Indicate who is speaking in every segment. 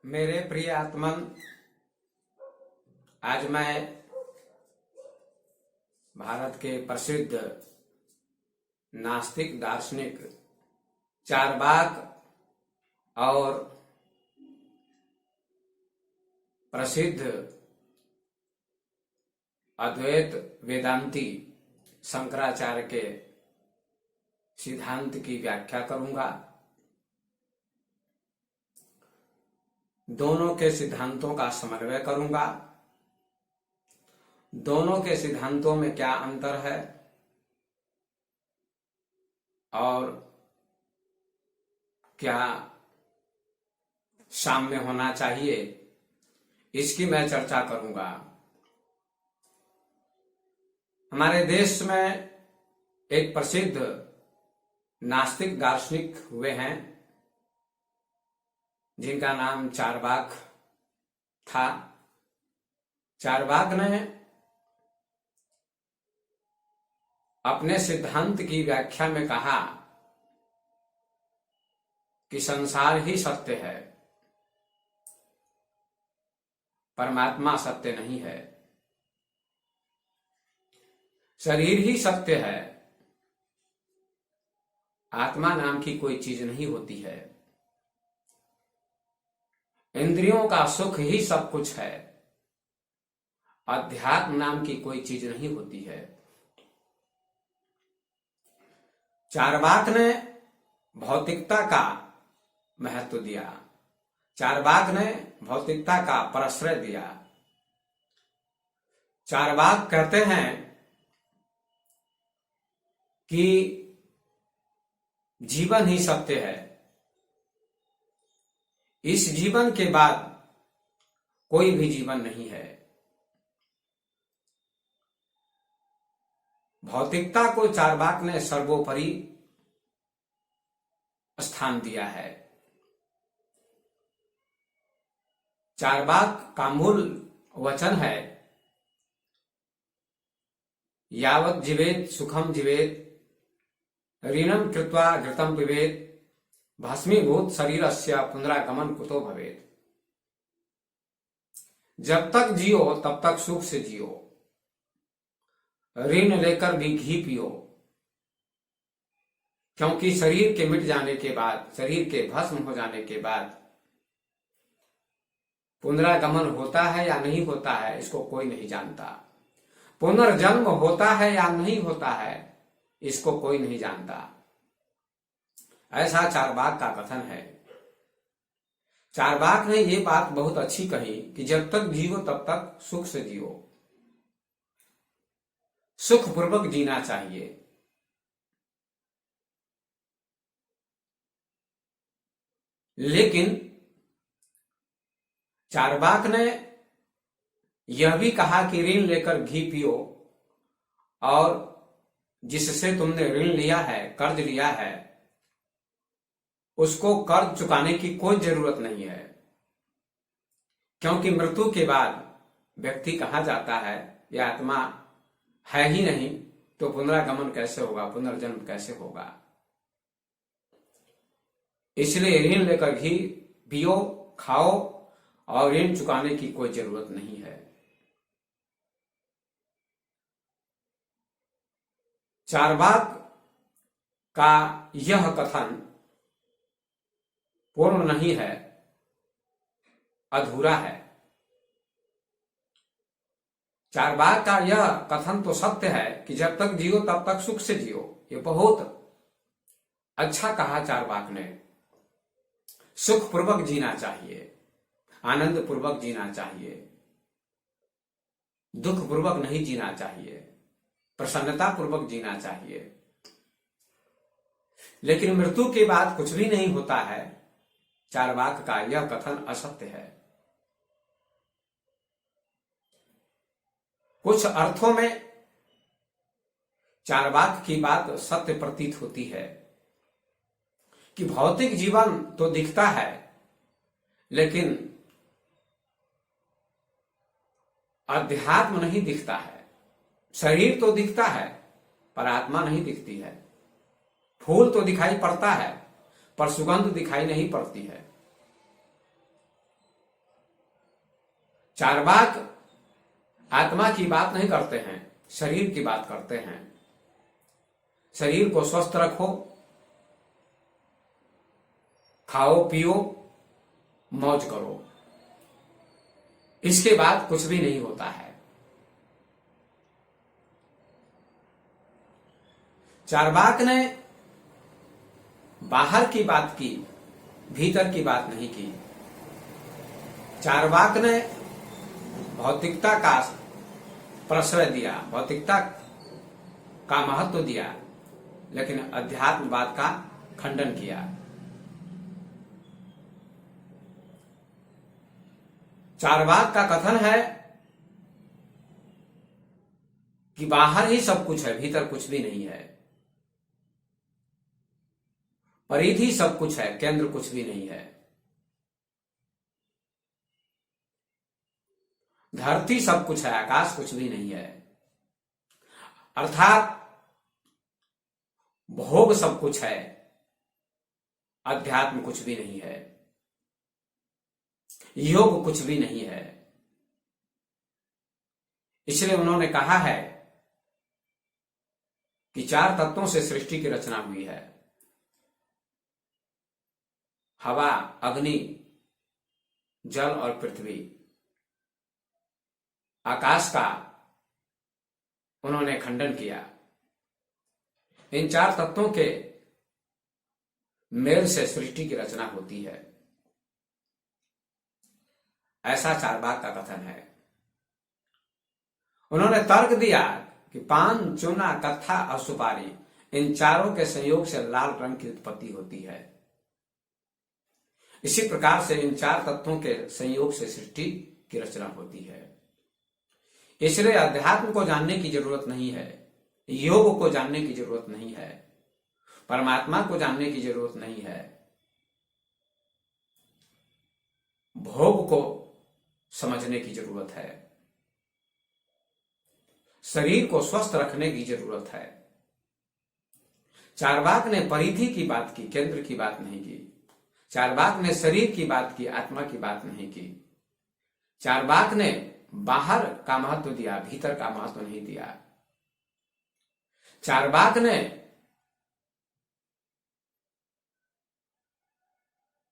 Speaker 1: मेरे प्रिय आत्मन, आज मैं भारत के प्रसिद्ध नास्तिक दार्शनिक चारवाक और प्रसिद्ध अद्वैत वेदांती शंकराचार्य के सिद्धांत की व्याख्या करूंगा। दोनों के सिद्धांतों का समन्वय करूंगा। दोनों के सिद्धांतों में क्या अंतर है और क्या साम्य होना चाहिए, इसकी मैं चर्चा करूंगा। हमारे देश में एक प्रसिद्ध नास्तिक दार्शनिक हुए हैं जिनका नाम चारवाक था। चारवाक ने अपने सिद्धांत की व्याख्या में कहा कि संसार ही सत्य है, परमात्मा सत्य नहीं है। शरीर ही सत्य है, आत्मा नाम की कोई चीज नहीं होती है। इंद्रियों का सुख ही सब कुछ है, अध्यात्म नाम की कोई चीज नहीं होती है। चारवाक ने भौतिकता का महत्व दिया। चारवाक ने भौतिकता का प्रश्रय दिया। चारवाक कहते हैं कि जीवन ही सत्य है, इस जीवन के बाद कोई भी जीवन नहीं है। भौतिकता को चारवाक ने सर्वोपरि स्थान दिया है। चारवाक का मूल वचन है, यावत् जीवेत् सुखम जीवेत् ऋणं कृत्वा घृतं पिबेत् भस्मीभूत शरीरस्य पुनरागमन कुतो भवेत्। जब तक जियो तब तक सुख से जियो, ऋण लेकर भी घी पियो, क्योंकि शरीर के मिट जाने के बाद, शरीर के भस्म हो जाने के बाद पुनरागमन होता है या नहीं होता है, इसको कोई नहीं जानता। पुनर्जन्म होता है या नहीं होता है, इसको कोई नहीं जानता। ऐसा चारवाक का कथन है। चारवाक ने ये बात बहुत अच्छी कही कि जब तक जियो तब तक सुख से जियो, सुखपूर्वक जीना चाहिए। लेकिन चारवाक ने यह भी कहा कि ऋण लेकर घी पियो, और जिससे तुमने ऋण लिया है, कर्ज लिया है, उसको कर्ज चुकाने की कोई जरूरत नहीं है, क्योंकि मृत्यु के बाद व्यक्ति कहाँ जाता है, यह आत्मा है ही नहीं, तो पुनरागमन कैसे होगा, पुनर्जन्म कैसे होगा। इसलिए ऋण लेकर घी पियो, खाओ, और ऋण चुकाने की कोई जरूरत नहीं है। चारवाक का यह कथन पूर्ण नहीं है, अधूरा है। चारवाक का यह कथन तो सत्य है कि जब तक जियो तब तक सुख से जियो। ये बहुत अच्छा कहा चारवाक ने। सुखपूर्वक जीना चाहिए, आनंद पूर्वक जीना चाहिए, दुख पूर्वक नहीं जीना चाहिए, प्रसन्नता पूर्वक जीना चाहिए। लेकिन मृत्यु के बाद कुछ भी नहीं होता है। चारवाक का यह कथन असत्य है। कुछ अर्थों में चारवाक की बात सत्य प्रतीत होती है कि भौतिक जीवन तो दिखता है, लेकिन अध्यात्म नहीं दिखता है। शरीर तो दिखता है पर आत्मा नहीं दिखती है। फूल तो दिखाई पड़ता है पर सुगंध दिखाई नहीं पड़ती है। चार्वाक आत्मा की बात नहीं करते हैं, शरीर की बात करते हैं। शरीर को स्वस्थ रखो, खाओ पियो, मौज करो, इसके बाद कुछ भी नहीं होता है। चार्वाक ने बाहर की बात की, भीतर की बात नहीं की। चार्वाक ने भौतिकता का प्रश्रय दिया, भौतिकता का महत्व दिया, लेकिन अध्यात्मवाद का खंडन किया। चार्वाक का कथन है कि बाहर ही सब कुछ है, भीतर कुछ भी नहीं है। परिधि सब कुछ है, केंद्र कुछ भी नहीं है। धरती सब कुछ है, आकाश कुछ भी नहीं है। अर्थात भोग सब कुछ है, अध्यात्म कुछ भी नहीं है, योग कुछ भी नहीं है। इसलिए उन्होंने कहा है कि 4 तत्वों से सृष्टि की रचना हुई है। हवा, अग्नि, जल और पृथ्वी। आकाश का उन्होंने खंडन किया। इन 4 तत्वों के मेल से सृष्टि की रचना होती है, ऐसा चार्वाक का कथन है। उन्होंने तर्क दिया कि पान, चूना, कत्था और सुपारी, इन चारों के संयोग से लाल रंग की उत्पत्ति होती है। इसी प्रकार से इन 4 तत्वों के संयोग से सृष्टि की रचना होती है। इसलिए अध्यात्म को जानने की जरूरत नहीं है, योग को जानने की जरूरत नहीं है, परमात्मा को जानने की जरूरत नहीं है, भोग को समझने की जरूरत है, शरीर को स्वस्थ रखने की जरूरत है। चार्वाक ने परिधि की बात की, केंद्र की बात नहीं की। चार्वाक ने शरीर की बात की, आत्मा की बात नहीं की। चार्वाक ने बाहर का महत्व दिया, भीतर का महत्व नहीं दिया। चार्वाक ने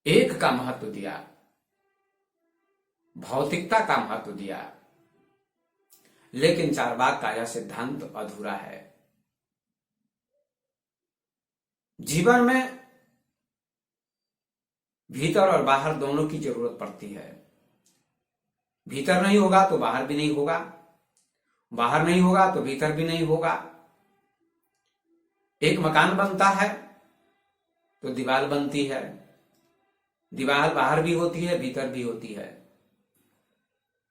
Speaker 1: एक का महत्व दिया, भौतिकता का महत्व दिया, लेकिन चार्वाक का यह सिद्धांत अधूरा है। जीवन में भीतर और बाहर दोनों की जरूरत पड़ती है। भीतर नहीं होगा तो बाहर भी नहीं होगा, बाहर नहीं होगा तो भीतर भी नहीं होगा। एक मकान बनता है तो दीवार बनती है, दीवार बाहर भी होती है, भीतर भी होती है।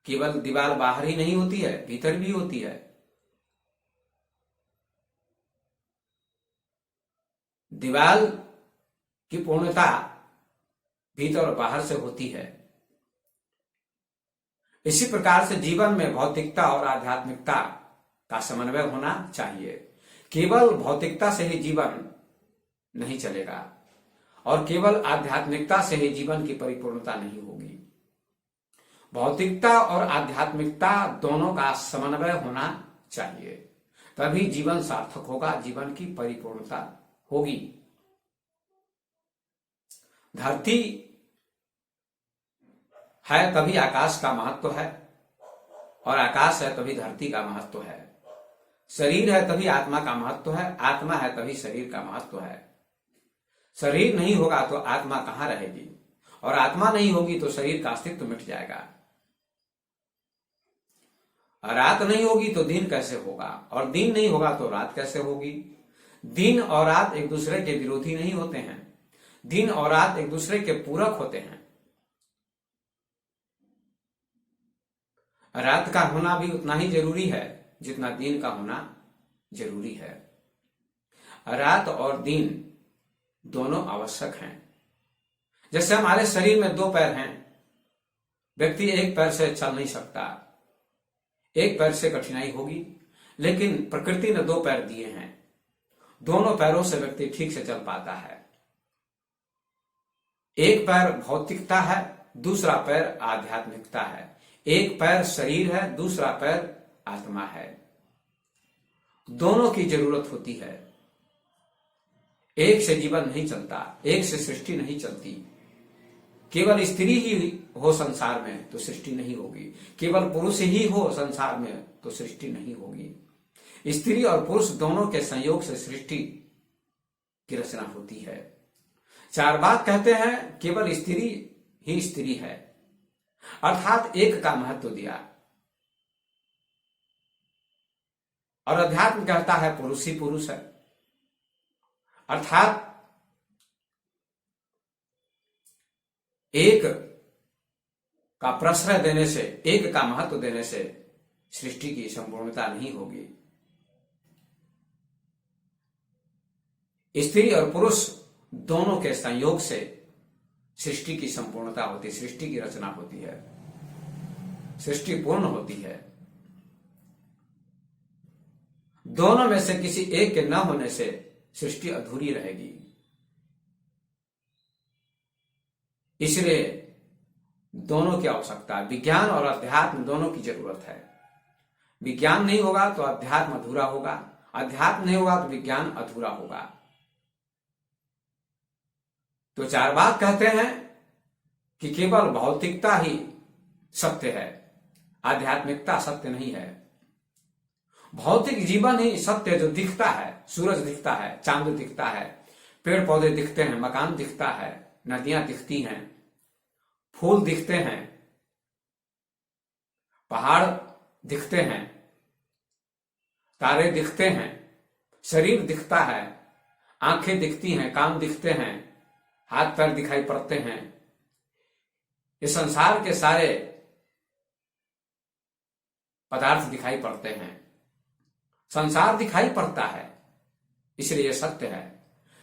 Speaker 1: केवल दीवार बाहर ही नहीं होती है, भीतर भी होती है। दीवार की पूर्णता भीतर और बाहर से होती है। इसी प्रकार से जीवन में भौतिकता और आध्यात्मिकता का समन्वय होना चाहिए। केवल भौतिकता से ही जीवन नहीं चलेगा और केवल आध्यात्मिकता से ही जीवन की परिपूर्णता नहीं होगी। भौतिकता और आध्यात्मिकता दोनों का समन्वय होना चाहिए, तभी जीवन सार्थक होगा, जीवन की परिपूर्णता होगी। धरती है तभी आकाश का महत्व है, और आकाश है तभी धरती का महत्व है। शरीर है तभी आत्मा का महत्व है, आत्मा है तभी शरीर का महत्व है। शरीर नहीं होगा तो आत्मा कहां रहेगी, और आत्मा नहीं होगी तो शरीर का अस्तित्व मिट जाएगा। रात नहीं होगी तो दिन कैसे होगा, और दिन नहीं होगा तो रात कैसे होगी। दिन और रात एक दूसरे के विरोधी नहीं होते हैं, दिन और रात एक दूसरे के पूरक होते हैं। रात का होना भी उतना ही जरूरी है जितना दिन का होना जरूरी है। रात और दिन दोनों आवश्यक हैं। जैसे हमारे शरीर में 2 पैर हैं, व्यक्ति एक पैर से चल नहीं सकता, एक पैर से कठिनाई होगी, लेकिन प्रकृति ने 2 पैर दिए हैं, दोनों पैरों से व्यक्ति ठीक से चल पाता है। एक पैर भौतिकता है, दूसरा पैर आध्यात्मिकता है। एक पैर शरीर है, दूसरा पैर आत्मा है। दोनों की जरूरत होती है। एक से जीवन नहीं चलता, एक से सृष्टि नहीं चलती। केवल स्त्री ही हो संसार में तो सृष्टि नहीं होगी, केवल पुरुष ही हो संसार में तो सृष्टि नहीं होगी। स्त्री और पुरुष दोनों के संयोग से सृष्टि की रचना होती है। चारवाक कहते हैं केवल स्त्री ही स्त्री है, अर्थात एक का महत्व दिया। और अध्यात्म कहता है पुरुष ही पुरुष है, अर्थात एक का प्रश्रय देने से, एक का महत्व देने से सृष्टि की संपूर्णता नहीं होगी। स्त्री और पुरुष दोनों के संयोग से सृष्टि की संपूर्णता होती है, सृष्टि की रचना होती है, सृष्टि पूर्ण होती है। दोनों में से किसी एक के न होने से सृष्टि अधूरी रहेगी। इसलिए दोनों की आवश्यकता है। विज्ञान और अध्यात्म दोनों की जरूरत है। विज्ञान नहीं होगा तो अध्यात्म अधूरा होगा, अध्यात्म नहीं होगा तो विज्ञान अधूरा होगा। तो चारवाक कहते हैं कि केवल भौतिकता ही सत्य है, आध्यात्मिकता सत्य नहीं है। भौतिक जीवन ही सत्य जो दिखता है, सूरज दिखता है, चांद दिखता है, पेड़ पौधे दिखते हैं, मकान दिखता है, नदियां दिखती हैं, फूल दिखते हैं, पहाड़ दिखते हैं, तारे दिखते हैं, शरीर दिखता है, आंखें दिखती हैं, कान दिखते हैं, हाथ पैर दिखाई पड़ते हैं। ये संसार के सारे पदार्थ दिखाई पड़ते हैं, संसार दिखाई पड़ता है, इसलिए सत्य है।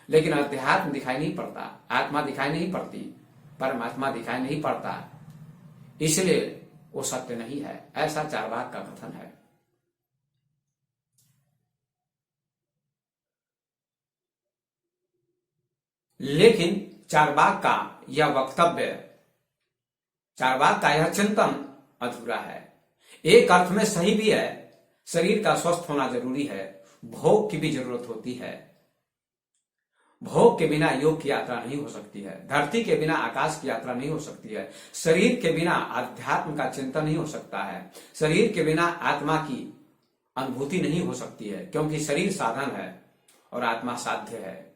Speaker 1: लेकिन अध्यात्म दिखाई नहीं पड़ता, आत्मा दिखाई नहीं पड़ती, परमात्मा दिखाई नहीं पड़ता, इसलिए वो सत्य नहीं है। ऐसा चारवाक का कथन है। लेकिन चारवाक का यह वक्तव्य, चारवाक का यह चिंतन अधूरा है। एक अर्थ में सही भी है, शरीर का स्वस्थ होना जरूरी है, भोग की भी जरूरत होती है। भोग के बिना योग की यात्रा नहीं हो सकती है, धरती के बिना आकाश की यात्रा नहीं हो सकती है, शरीर के बिना अध्यात्म का चिंतन नहीं हो सकता है, शरीर के बिना आत्मा की अनुभूति नहीं हो सकती है, क्योंकि शरीर साधन है और आत्मा साध्य है।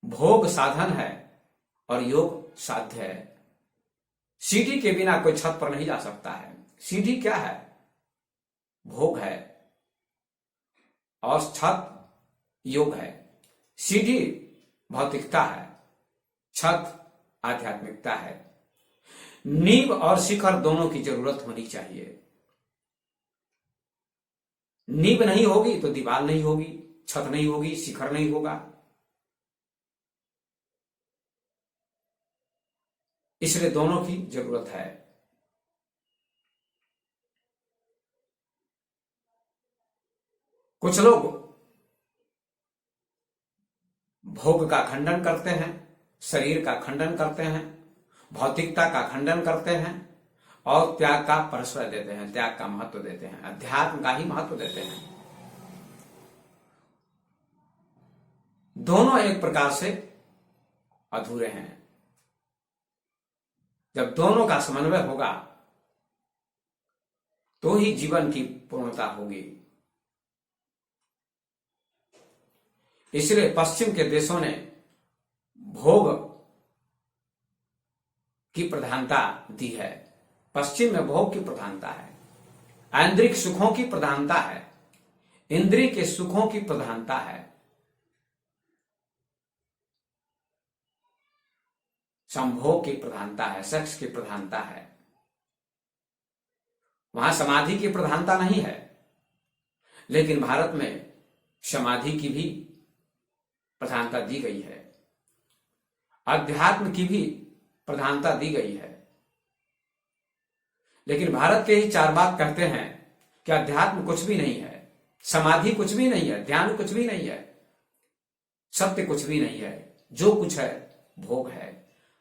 Speaker 1: भोग साधन है और योग साध्य है। सीढ़ी के बिना कोई छत पर नहीं जा सकता है। सीढ़ी क्या है? भोग है और छत योग है। सीढ़ी भौतिकता है, छत आध्यात्मिकता है। नींव और शिखर दोनों की जरूरत होनी चाहिए। नींव नहीं होगी तो दीवार नहीं होगी, छत नहीं होगी, शिखर नहीं होगा। इसलिए दोनों की जरूरत है। कुछ लोग भोग का खंडन करते हैं, शरीर का खंडन करते हैं, भौतिकता का खंडन करते हैं और त्याग का प्रश्रय देते हैं, त्याग का महत्व देते हैं, अध्यात्म का ही महत्व देते हैं। दोनों एक प्रकार से अधूरे हैं। जब दोनों का समन्वय होगा तो ही जीवन की पूर्णता होगी। इसलिए पश्चिम के देशों ने भोग की प्रधानता दी है। पश्चिम में भोग की प्रधानता है, ऐन्द्रिक सुखों की प्रधानता है, इंद्रिय के सुखों की प्रधानता है, संभोग की प्रधानता है, सेक्स की प्रधानता है। वहां समाधि की प्रधानता नहीं है, लेकिन भारत में समाधि की भी प्रधानता दी गई है, अध्यात्म की भी प्रधानता दी गई है। लेकिन भारत के ही चारवाक कहते हैं कि अध्यात्म कुछ भी नहीं है, समाधि कुछ भी नहीं है, ध्यान कुछ भी नहीं है, सत्य कुछ भी नहीं है। जो कुछ है भोग है,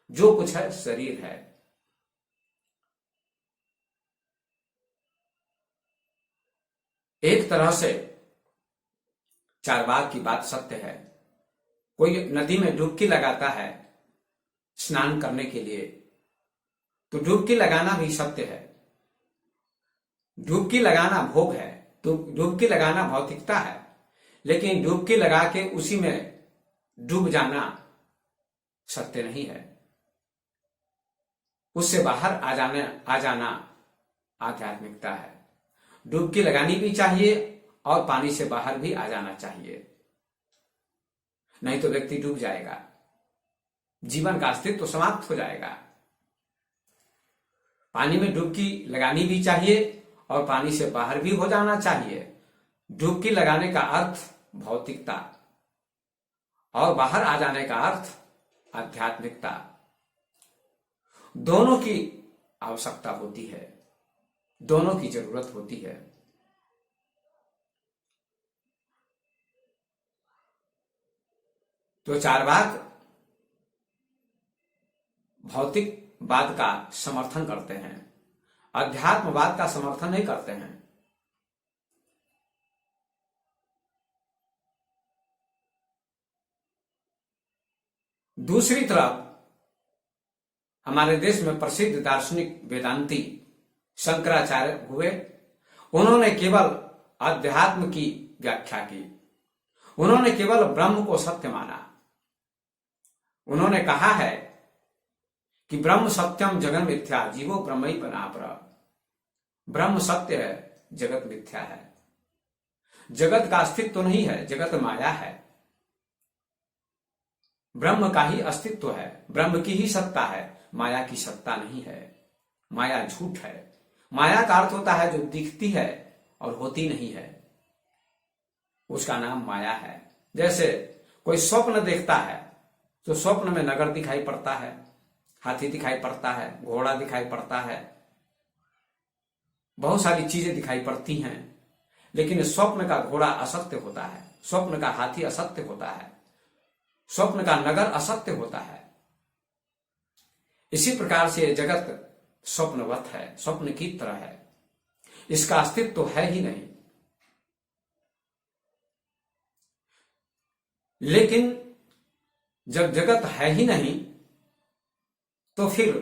Speaker 1: जो कुछ है शरीर है। तरह से चारवाक की बात सत्य है। कोई नदी में डुबकी लगाता है स्नान करने के लिए, तो डुबकी लगाना भी सत्य है। डुबकी लगाना भोग है, तो डुबकी लगाना भौतिकता है, लेकिन डुबकी लगा के उसी में डूब जाना सत्य नहीं है। उससे बाहर आ जाना आध्यात्मिकता है। डुबकी लगानी भी चाहिए और पानी से बाहर भी आ जाना चाहिए, नहीं तो व्यक्ति डूब जाएगा, जीवन का अस्तित्व तो समाप्त हो जाएगा। पानी में डुबकी लगानी भी चाहिए और पानी से बाहर भी हो जाना चाहिए। डुबकी लगाने का अर्थ भौतिकता और बाहर आ जाने का अर्थ आध्यात्मिकता। दोनों की आवश्यकता होती है, दोनों की जरूरत होती है। तो चारवाक भौतिकवाद का समर्थन करते हैं, अध्यात्मवाद का समर्थन नहीं करते हैं। दूसरी तरफ हमारे देश में प्रसिद्ध दार्शनिक वेदांती शंकराचार्य हुए। उन्होंने केवल अध्यात्म की व्याख्या की, उन्होंने केवल ब्रह्म को सत्य माना। उन्होंने कहा है कि ब्रह्म सत्यम जगन मिथ्या जीवो ब्रह्मई बनापर। ब्रह्म सत्य है, जगत मिथ्या है। जगत का अस्तित्व नहीं है, जगत माया है। ब्रह्म का ही अस्तित्व है, ब्रह्म की ही सत्ता है, माया की सत्ता नहीं है। माया झूठ है। माया का अर्थ होता है जो दिखती है और होती नहीं है, उसका नाम माया है। जैसे कोई स्वप्न देखता है तो स्वप्न में नगर दिखाई पड़ता है, हाथी दिखाई पड़ता है, घोड़ा दिखाई पड़ता है, बहुत सारी चीजें दिखाई पड़ती हैं, लेकिन स्वप्न का घोड़ा असत्य होता है, स्वप्न का हाथी असत्य होता है, स्वप्न का नगर असत्य होता है। इसी प्रकार से जगत स्वप्नवत है, स्वप्न की तरह है, इसका अस्तित्व तो है ही नहीं। लेकिन जब जगत है ही नहीं तो फिर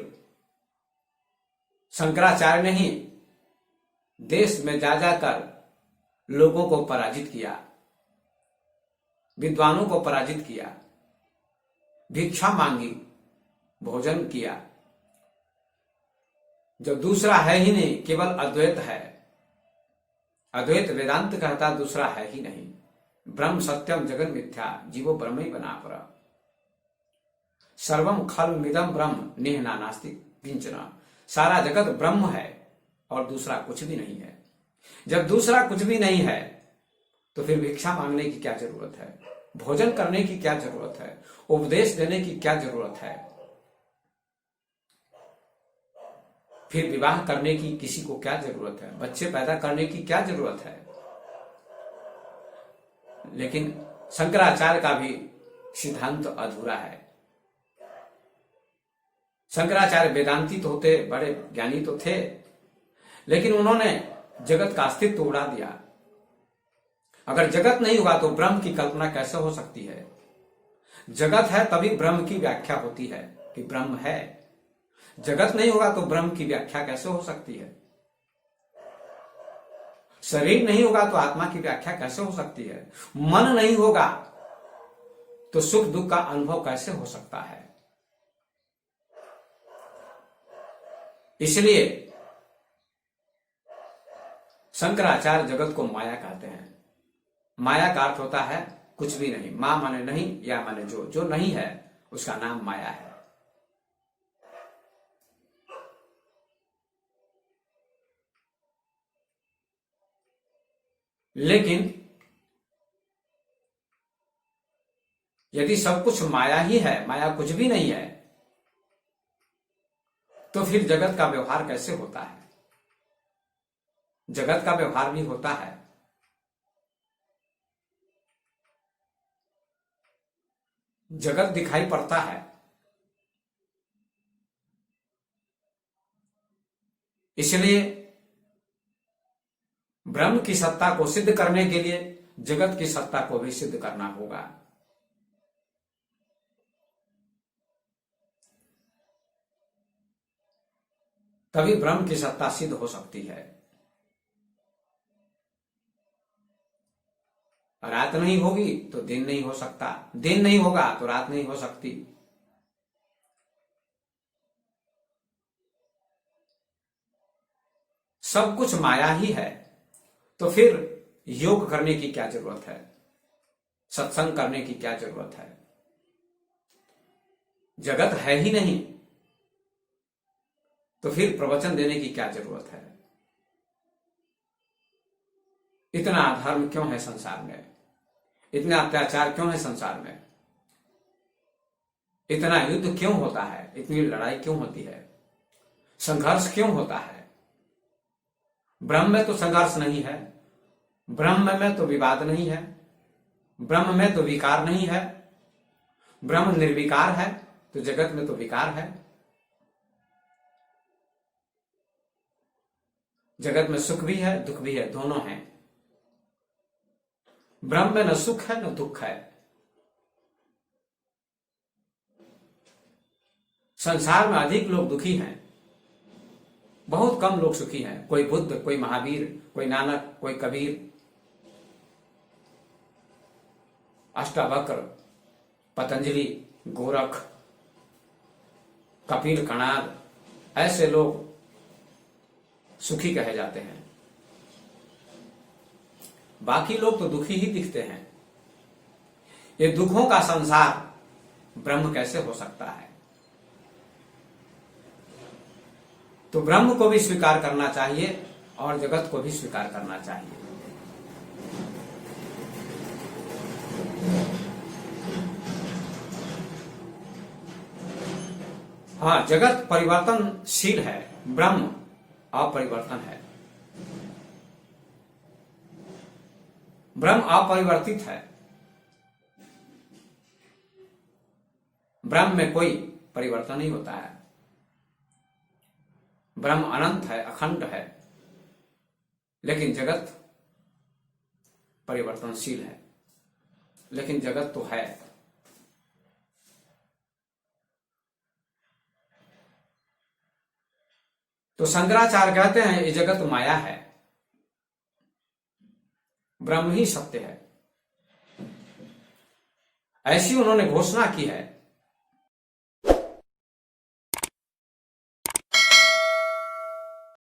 Speaker 1: शंकराचार्य ने ही देश में जा जाकर लोगों को पराजित किया, विद्वानों को पराजित किया, भिक्षा मांगी, भोजन किया। जब दूसरा है ही नहीं, केवल अद्वैत है, अद्वैत वेदांत कहता दूसरा है ही नहीं। ब्रह्म सत्यम जगन मिथ्या जीवो ब्रह्म ही बना पर। सर्वम खलमिदं ब्रह्म नेह नास्ति किंचन। सारा जगत ब्रह्म है और दूसरा कुछ भी नहीं है। जब दूसरा कुछ भी नहीं है तो फिर भिक्षा मांगने की क्या जरूरत है, भोजन करने की क्या जरूरत है, उपदेश देने की क्या जरूरत है, फिर विवाह करने की किसी को क्या जरूरत है, बच्चे पैदा करने की क्या जरूरत है। लेकिन शंकराचार्य का भी सिद्धांत अधूरा है। शंकराचार्य वेदांती तो होते, बड़े ज्ञानी तो थे, लेकिन उन्होंने जगत का अस्तित्व उड़ा दिया। अगर जगत नहीं होगा तो ब्रह्म की कल्पना कैसे हो सकती है। जगत है तभी ब्रह्म की व्याख्या होती है कि ब्रह्म है। जगत नहीं होगा तो ब्रह्म की व्याख्या कैसे हो सकती है। शरीर नहीं होगा तो आत्मा की व्याख्या कैसे हो सकती है। मन नहीं होगा तो सुख दुख का अनुभव कैसे हो सकता है। इसलिए शंकराचार्य जगत को माया कहते हैं। माया का अर्थ होता है कुछ भी नहीं। मां माने नहीं, या माने जो नहीं है उसका नाम माया है। लेकिन यदि सब कुछ माया ही है, माया कुछ भी नहीं है, तो फिर जगत का व्यवहार कैसे होता है। जगत का व्यवहार भी होता है। जगत दिखाई पड़ता है, इसलिए ब्रह्म की सत्ता को सिद्ध करने के लिए जगत की सत्ता को भी सिद्ध करना होगा। तभी ब्रह्म की सत्ता सिद्ध हो सकती है। रात नहीं होगी तो दिन नहीं हो सकता, दिन नहीं होगा तो रात नहीं हो सकती। सब कुछ माया ही है, तो फिर योग करने की क्या जरूरत है, सत्संग करने की क्या जरूरत है। जगत है ही नहीं तो फिर प्रवचन देने की क्या जरूरत है। इतना अधर्म क्यों है संसार में, इतना अत्याचार क्यों है संसार में, इतना युद्ध क्यों होता है, इतनी लड़ाई क्यों होती है, संघर्ष क्यों होता है। ब्रह्म में तो संघर्ष नहीं है, ब्रह्म में तो विवाद नहीं है, ब्रह्म में तो विकार नहीं है। ब्रह्म निर्विकार है तो जगत में तो विकार है। जगत में सुख भी है दुख भी है, दोनों हैं। ब्रह्म में न सुख है न दुख है। संसार में अधिक लोग दुखी हैं, बहुत कम लोग सुखी हैं। कोई बुद्ध, कोई महावीर, कोई नानक, कोई कबीर, अष्टावक्र, पतंजलि, गोरख, कपिल, कणाद, ऐसे लोग सुखी कहे जाते हैं। बाकी लोग तो दुखी ही दिखते हैं। ये दुखों का संसार ब्रह्म कैसे हो सकता है। तो ब्रह्म को भी स्वीकार करना चाहिए और जगत को भी स्वीकार करना चाहिए। हाँ, जगत परिवर्तनशील है, ब्रह्म अपरिवर्तन है। ब्रह्म अपरिवर्तित है। ब्रह्म में कोई परिवर्तन नहीं होता है। ब्रह्म अनंत है, अखंड है, लेकिन जगत परिवर्तनशील है। लेकिन जगत तो है। तो शंकराचार्य कहते हैं ये जगत माया है, ब्रह्म ही सत्य है। ऐसी उन्होंने घोषणा की है।